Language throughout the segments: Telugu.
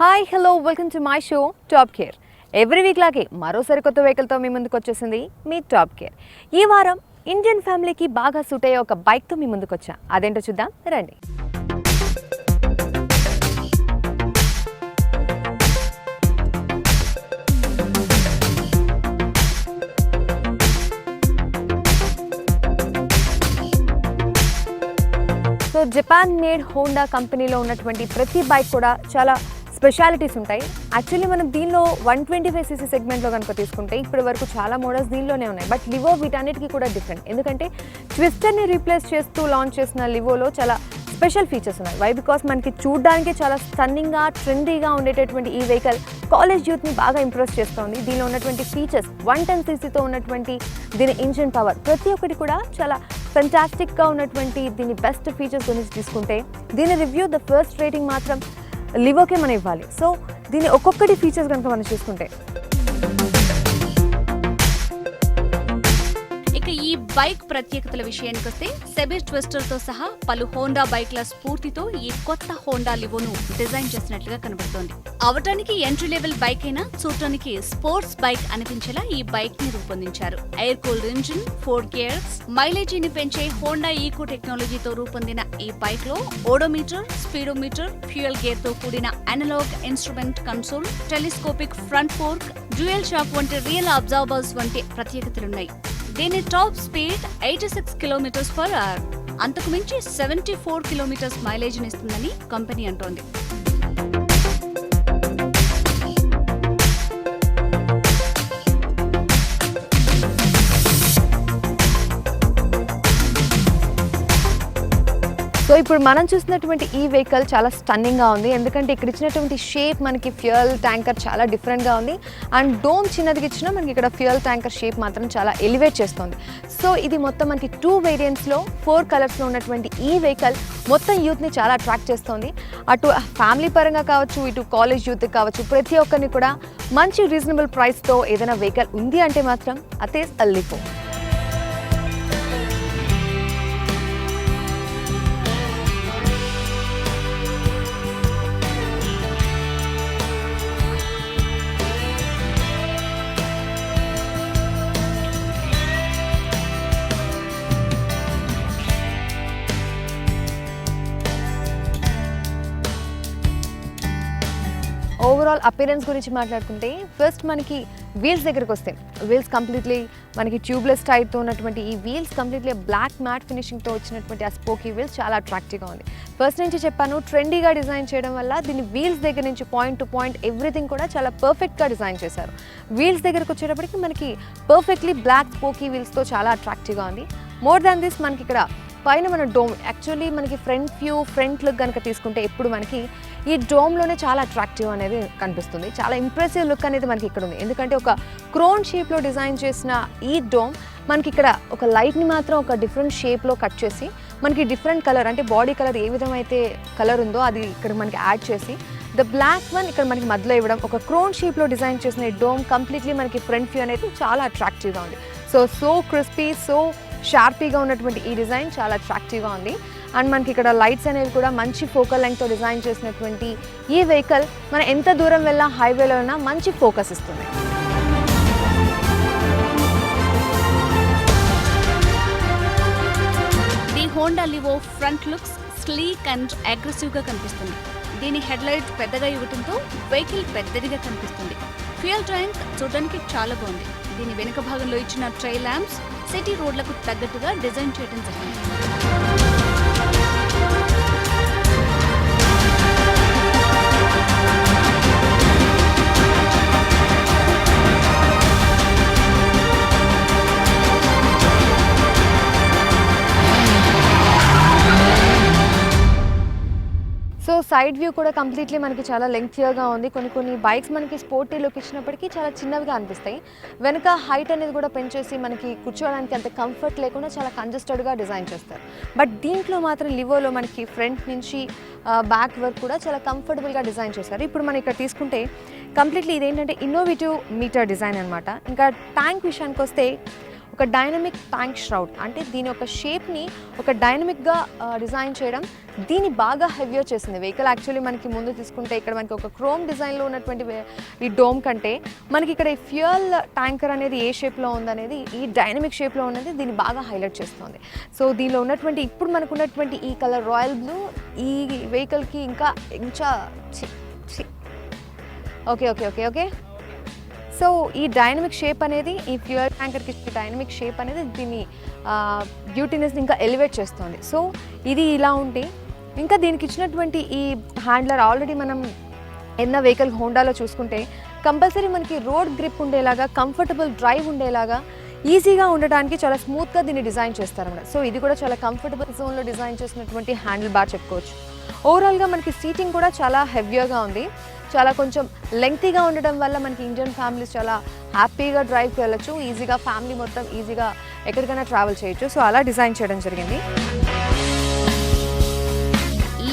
Hi hello welcome to my show top care. Every week లాగే మరో సరికొత్త వెహికల్తో మీ ముందుకు వచ్చేసింది మీ టాప్ కేర్. ఈ వారం ఇండియన్ ఫ్యామిలీకి బాగా సూట్ అయ్యే ఒక బైక్తో మీ ముందుకు వచ్చా. అదేంటో చూద్దాం రండి. సో జపాన్ మేడ్ హోండా కంపెనీలో ఉన్నటువంటి ప్రతి బైక్ కూడా చాలా స్పెషాలిటీస్ ఉంటాయి. యాక్చువల్లీ మనం దీనిలో 125cc సెగ్మెంట్లో కనుక తీసుకుంటే ఇప్పటి వరకు చాలా మోడల్స్ దీనిలోనే ఉన్నాయి. బట్ లివో వీటన్నిటికీ కూడా డిఫరెంట్, ఎందుకంటే ట్విస్టర్ని రీప్లేస్ చేస్తూ లాంచ్ చేసిన లివోలో చాలా స్పెషల్ ఫీచర్స్ ఉన్నాయి. వై బికాస్ మనకి చూడడానికి చాలా స్టన్నింగ్గా ట్రెండీగా ఉండేటటువంటి ఈ వెహికల్ కాలేజ్ యూత్ని బాగా ఇంప్రెస్ చేస్తుంది. దీనిలో ఉన్నటువంటి ఫీచర్స్ 110ccతో ఉన్నటువంటి దీని ఇంజిన్ పవర్ ప్రతి ఒక్కటి కూడా చాలా ఫెంటాస్టిక్గా ఉన్నటువంటి దీని బెస్ట్ ఫీచర్స్ గురించి తీసుకుంటే దీని రివ్యూ ద ఫస్ట్ రేటింగ్ మాత్రం లివోకే మనం ఇవ్వాలి. సో దీని ఒక్కొక్కటి ఫీచర్స్ కనుక మనం చూసుకుంటే ఈ బైక్ ప్రత్యేకతల విషయానికి వస్తే సెబిర్ ట్విస్టర్ తో సహా పలు హోండా బైక్ల స్ఫూర్తితో ఈ కొత్త హోండా లివోను డిజైన్ చేసినట్లుగా కనబడుతోంది. అవటానికి ఎంట్రీ లెవెల్ బైక్ అయినా చూడటానికి స్పోర్ట్స్ బైక్ అనిపించేలా ఈ బైక్ ని రూపొందించారు. ఎయిర్ కూల్డ్ ఇంజిన్, 4 గేర్స్, మైలేజీని పెంచే హోండా ఈకో టెక్నాలజీతో రూపొందిన ఈ బైక్ లో ఓడోమీటర్, స్పీడోమీటర్, ఫ్యూయల్ గేర్ తో కూడిన analog instrument console, telescopic front fork, dual shock వంటి రియల్ అబ్జార్బర్స్ వంటి ప్రత్యేకతలున్నాయి. దీని టాప్ స్పీడ్ 86 km/h, అంతకు మించి 74 km మైలేజ్ ఇస్తుందని కంపెనీ అంటోంది. సో ఇప్పుడు మనం చూసినటువంటి ఈ వెహికల్ చాలా స్టన్నింగ్గా ఉంది, ఎందుకంటే ఇక్కడ ఇచ్చినటువంటి షేప్ మనకి ఫ్యూయల్ ట్యాంకర్ చాలా డిఫరెంట్గా ఉంది. అండ్ డోమ్ చిన్నదిగా ఇచ్చినా మనకి ఇక్కడ ఫ్యూయల్ ట్యాంకర్ షేప్ మాత్రం చాలా ఎలివేట్ చేస్తుంది. సో ఇది మొత్తం మనకి 2 వేరియంట్స్లో 4 కలర్స్లో ఉన్నటువంటి ఈ వెహికల్ మొత్తం యూత్ని చాలా అట్రాక్ట్ చేస్తుంది. అటు ఫ్యామిలీ పరంగా కావచ్చు, ఇటు కాలేజ్ యూత్కి కావచ్చు, ప్రతి ఒక్కరిని కూడా మంచి రీజనబుల్ ప్రైస్తో ఏదైనా వెహికల్ ఉంది అంటే మాత్రం అదే లివో. ఓవరాల్ అపిరెన్స్ గురించి మాట్లాడుకుంటే ఫస్ట్ మనకి వీల్స్ దగ్గరికి వస్తే వీల్స్ కంప్లీట్లీ మనకి ట్యూబ్లెస్ టైర్తో ఉన్నటువంటి ఈ వీల్స్ కంప్లీట్లీ బ్లాక్ మ్యాట్ ఫినిషింగ్తో వచ్చినటువంటి ఆ స్పోకీ వీల్స్ చాలా అట్రాక్టివ్గా ఉంది. ఫస్ట్ నుంచి చెప్పాను, ట్రెండీగా డిజైన్ చేయడం వల్ల దీని వీల్స్ దగ్గర నుంచి పాయింట్ టు పాయింట్ ఎవ్రీథింగ్ కూడా చాలా పర్ఫెక్ట్గా డిజైన్ చేశారు. వీల్స్ దగ్గరకు వచ్చేటప్పటికి మనకి పర్ఫెక్ట్లీ బ్లాక్ స్పోకీ వీల్స్తో చాలా అట్రాక్టివ్గా ఉంది. మోర్ దాన్ దిస్ మనకి ఇక్కడ పైన మన డోమ్, యాక్చువల్లీ మనకి ఫ్రంట్ లుక్ కనుక తీసుకుంటే ఎప్పుడు మనకి ఈ డోమ్లోనే చాలా అట్రాక్టివ్ అనేది కనిపిస్తుంది. చాలా ఇంప్రెసివ్ లుక్ అనేది మనకి ఇక్కడ ఉంది, ఎందుకంటే ఒక క్రోన్ షేప్లో డిజైన్ చేసిన ఈ డోమ్ మనకి ఇక్కడ ఒక లైట్ని మాత్రం ఒక డిఫరెంట్ షేప్లో కట్ చేసి మనకి డిఫరెంట్ కలర్, అంటే బాడీ కలర్ ఏ విధమైతే కలర్ ఉందో అది ఇక్కడ మనకి యాడ్ చేసి ద బ్లాక్ వన్ ఇక్కడ మనకి మధ్యలో ఇవ్వడం, ఒక క్రోన్ షేప్లో డిజైన్ చేసిన ఈ డోమ్ కంప్లీట్లీ మనకి ఫ్రంట్ వ్యూ అనేది చాలా అట్రాక్టివ్గా ఉంది. సో క్రిస్పీ, సో షార్పీగా ఉన్నటువంటి ఈ డిజైన్ చాలా అట్రాక్టివ్గా ఉంది. అండ్ మనకి ఇక్కడ లైట్స్ అనేవి కూడా మంచి ఫోకల్ లెంగ్త్తో డిజైన్ చేసినటువంటి ఈ వెహికల్ మనం ఎంత దూరం వెళ్ళినా హైవేలో ఉన్నా మంచి ఫోకస్ ఇస్తుంది. The Honda Livo front looks sleek and అగ్రెసివ్గా కనిపిస్తుంది. దీని హెడ్ లైట్ పెద్దగా ఇవ్వడంతో వెహికల్ పెద్దదిగా కనిపిస్తుంది. ఫ్యూయల్ ట్యాంక్ చూడడానికి చాలా బాగుంది. దీని వెనుక భాగంలో ఇచ్చిన ట్రై ల్యాంప్స్ సిటీ రోడ్లకు తగ్గట్టుగా డిజైన్ చేయడం జరిగింది. సో సైడ్ వ్యూ కూడా కంప్లీట్లీ మనకి చాలా లెంగ్తీగా ఉంది. కొన్ని బైక్స్ మనకి స్పోర్టీ లుక్ ఇచ్చినప్పటికీ చాలా చిన్నవిగా అనిపిస్తాయి. వెనక హైట్ అనేది కూడా పెంచేసి మనకి కూర్చోవడానికి అంత కంఫర్ట్ లేకుండా చాలా కంజెస్టెడ్గా డిజైన్ చేస్తారు. బట్ దీంట్లో మాత్రం లివోలో మనకి ఫ్రంట్ నుంచి బ్యాక్ వర్క్ కూడా చాలా కంఫర్టబుల్గా డిజైన్ చేశారు. ఇప్పుడు మనం ఇక్కడ తీసుకుంటే కంప్లీట్లీ ఇదేంటంటే ఇన్నోవేటివ్ మీటర్ డిజైన్ అనమాట. ఇంకా ట్యాంక్ విషయానికి వస్తే ఒక డైనమిక్ ట్యాంక్ షరౌడ్, అంటే దీని యొక్క షేప్ని ఒక డైనమిక్గా డిజైన్ చేయడం దీన్ని బాగా హెవియర్ చేసింది. వెహికల్ యాక్చువల్లీ మనకి ముందు తీసుకుంటే ఇక్కడ మనకి ఒక క్రోమ్ డిజైన్లో ఉన్నటువంటి ఈ డోమ్ కంటే మనకి ఇక్కడ ఈ ఫ్యూయల్ ట్యాంకర్ అనేది ఏ షేప్లో ఉందనేది ఈ డైనమిక్ షేప్లో ఉన్నది దీన్ని బాగా హైలైట్ చేస్తుంది. సో దీనిలో ఉన్నటువంటి ఇప్పుడు మనకు ఉన్నటువంటి ఈ కలర్ రాయల్ బ్లూ ఈ వెహికల్కి ఇంకా okay okay okay okay so ఈ డైనమిక్ షేప్ అనేది ఈ ఫ్యూయల్ ట్యాంకర్కి డైనమిక్ షేప్ అనేది దీన్ని బ్యూటీనెస్ని ఇంకా ఎలివేట్ చేస్తుంది. సో ఇది ఇలా ఉంటే ఇంకా దీనికి ఇచ్చినటువంటి ఈ హ్యాండ్లర్ ఆల్రెడీ మనం ఎన్న వెహికల్ హోండాలో చూసుకుంటే కంపల్సరీ మనకి రోడ్ గ్రిప్ ఉండేలాగా, కంఫర్టబుల్ డ్రైవ్ ఉండేలాగా, ఈజీగా ఉండడానికి చాలా స్మూత్గా దీన్ని డిజైన్ చేస్తారన్నమాట. సో ఇది కూడా చాలా కంఫర్టబుల్ జోన్లో డిజైన్ చేసినటువంటి హ్యాండిల్ బార్ చెప్పుకోవచ్చు. ఓవరాల్గా మనకి సీటింగ్ కూడా చాలా హెవీగా ఉంది, చాలా కొంచెం లెంగ్తీగా ఉండడం వల్ల మనకి ఇండియన్ ఫ్యామిలీస్ చాలా హ్యాపీగా డ్రైవ్కి వెళ్ళొచ్చు, ఈజీగా ఫ్యామిలీ మొత్తం ఈజీగా ఎక్కడికైనా ట్రావెల్ చేయొచ్చు. సో అలా డిజైన్ చేయడం జరిగింది.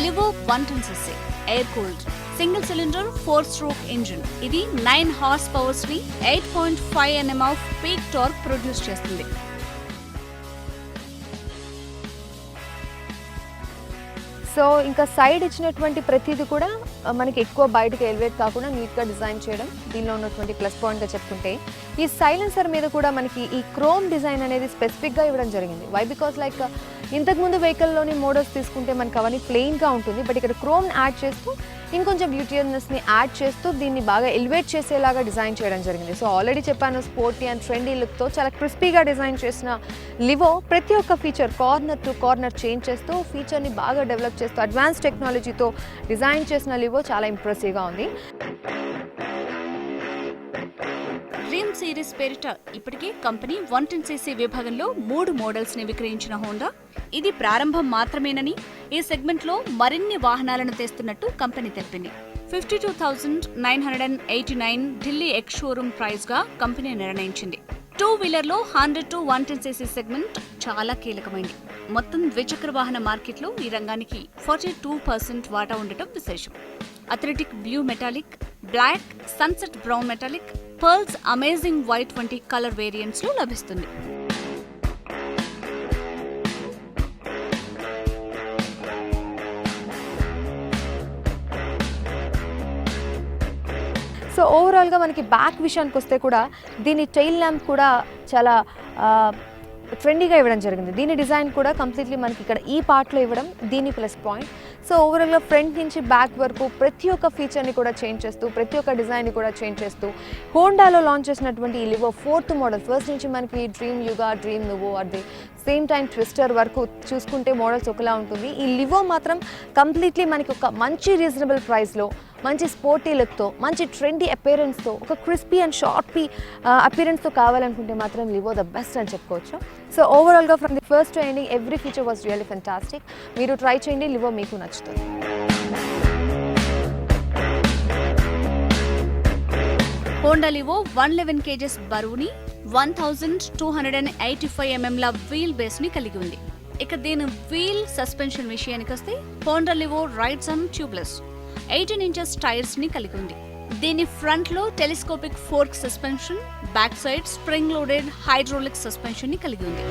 Livo 110cc air cooled single cylinder 4-stroke engine. ఇది 9 హార్స్ పవర్స్ ని 8.5 Nm off peak torque produce చేస్తుంది. సో ఇంకా సైడ్ ఇచ్చినటువంటి ప్రతిదీ కూడా మనకి ఎక్కువ బయటకు ఎలివేట్ కాకుండా నీట్గా డిజైన్ చేయడం దీనిలో ఉన్నటువంటి ప్లస్ పాయింట్గా చెప్పుకుంటే, ఈ సైలెన్సర్ మీద కూడా మనకి ఈ క్రోమ్ డిజైన్ అనేది స్పెసిఫిక్గా ఇవ్వడం జరిగింది. వై బికాస్ లైక్ ఇంతకుముందు వెహికల్లోని మోడల్స్ తీసుకుంటే మనకి అవన్నీ ప్లెయిన్గా ఉంటుంది, బట్ ఇక్కడ క్రోమ్ యాడ్ చేస్తూ ఇంకొంచెం బ్యూటీనెస్ని యాడ్ చేస్తూ దీన్ని బాగా ఎలివేట్ చేసేలాగా డిజైన్ చేయడం జరిగింది. సో ఆల్రెడీ చెప్పాను, స్పోర్టీ అండ్ ట్రెండీ లుక్తో చాలా క్రిస్పీగా డిజైన్ చేసిన లివో ప్రతి ఒక్క feature corner to corner change చేస్తూ ఫీచర్ని బాగా డెవలప్ చేస్తూ అడ్వాన్స్ టెక్నాలజీతో డిజైన్ చేసిన లివో చాలా ఇంప్రెసివ్గా ఉంది. డ్రీమ్ సిరీస్ పేరిట ఇప్పటికే కంపెనీ 110cc విభాగంలో 3 మోడల్స్ ని విక్రయించిన హోండా ఇది ప్రారంభం మాత్రమేనని, ఈ సెగ్మెంట్ లో మరిన్ని వాహనాలను తెస్తున్నట్టు కంపెనీ తెలిపింది. 52,989 ఢిల్లీ ఎక్స్ షోరూమ్ ప్రైస్ గా కంపెనీ నిర్ణయించింది. 2 వీలర్ లో 100 to 110cc సెగ్మెంట్ చాలా కీలకమైంది. మొత్తం ద్విచక్ర వాహన మార్కెట్లో ఈ రంగానికి 42% వాటా ఉండటం విశేషం. Athletic blue metallic, black, sunset brown metallic, pearls amazing white వంటి కలర్ వేరియంట్స్ లో లభిస్తుంది. సో ఓవరాల్గా మనకి బ్యాక్ విషయానికి వస్తే కూడా దీని టెయిల్ ల్యాంప్ కూడా చాలా ట్రెండీగా ఇవ్వడం జరిగింది. దీని డిజైన్ కూడా కంప్లీట్లీ మనకి ఇక్కడ ఈ పార్ట్లో ఇవ్వడం దీని ప్లస్ పాయింట్. సో ఓవరాల్గా ఫ్రంట్ నుంచి బ్యాక్ వరకు ప్రతి ఒక్క ఫీచర్ని కూడా చేంజ్ చేస్తూ, ప్రతి ఒక్క డిజైన్ని కూడా చేంజ్ చేస్తూ హోండాలో లాంచ్ చేసినటువంటి ఈ లివో 4th మోడల్, ఫస్ట్ నుంచి మనకి డ్రీమ్ యుగా, డ్రీమ్ నువో, at the same time twister వరకు చూసుకుంటే మోడల్స్ ఒకలా ఉంటుంది. ఈ లివో మాత్రం కంప్లీట్లీ మనకి ఒక మంచి రీజనబుల్ ప్రైస్లో, మంచి స్పోర్టీ లుక్తో, మంచి ట్రెండీ అపీరెన్స్తో, ఒక క్రిస్పీ అండ్ షార్పీ అపీరెన్స్తో కావాలనుకుంటే మాత్రం లివో ద బెస్ట్ అని చెప్పుకోవచ్చు. సో ఓవరాల్గా from the first to ending every feature was really fantastic. మీరు ట్రై చేయండి, లివో మీకు నచ్చుతుంది. హోండా లివో 111 kgs బరువుని 1285 mm వీల్ బేస్ ని కలిగి ఉంది. ఇక దీని వీల్ సస్పెన్షన్ విషయానికి వస్తే Honda Livo rides on tubeless 18 inches tyres ని కలిగి ఉంది. దీని ఫ్రంట్ లో telescopic fork suspension, back side spring loaded hydraulic suspension ని కలిగి ఉంది.